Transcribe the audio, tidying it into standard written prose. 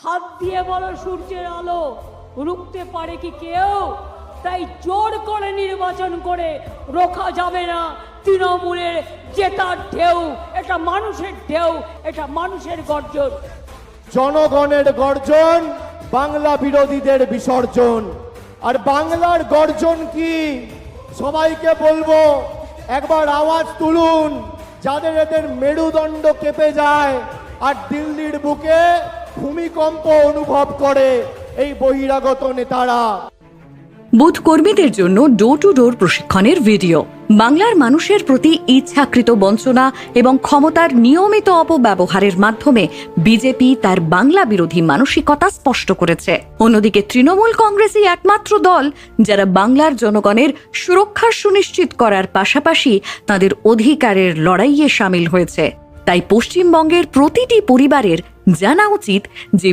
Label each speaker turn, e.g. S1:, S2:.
S1: হাত দিয়ে বলো সূর্যের আলো রুখতে পারে কি কেউ? তাই জোর করে নির্বাচন করে রোখা যাবে না তৃণমূলের জেতার ঢেউ। এটা মানুষের ঢেউ, এটা মানুষের গর্জন।
S2: জনগণের গর্জন, বাংলা বিরোধীদের বিসর্জন। আর বাংলার গর্জন কি? সবাইকে বলবো একবার আওয়াজ তুলুন, যাদের এদের মেরুদণ্ড কেঁপে যায় আর দিল্লির বুকে ভূমিকম্প অনুভব করে এই বহিরাগত নেতারা।
S3: বুথ কর্মীদের জন্য ডোর টু ডোর প্রশিক্ষণের ভিডিও। বাংলার মানুষের প্রতি ইচ্ছাকৃত বঞ্চনা এবং ক্ষমতার নিয়মিত অপব্যবহারের মাধ্যমে বিজেপি তার বাংলা বিরোধী মানসিকতা স্পষ্ট করেছে। অন্যদিকে তৃণমূল কংগ্রেসই একমাত্র দল যারা বাংলার জনগণের সুরক্ষা সুনিশ্চিত করার পাশাপাশি তাদের অধিকারের লড়াইয়ে সামিল হয়েছে। তাই পশ্চিমবঙ্গের প্রতিটি পরিবারের জানা উচিত যে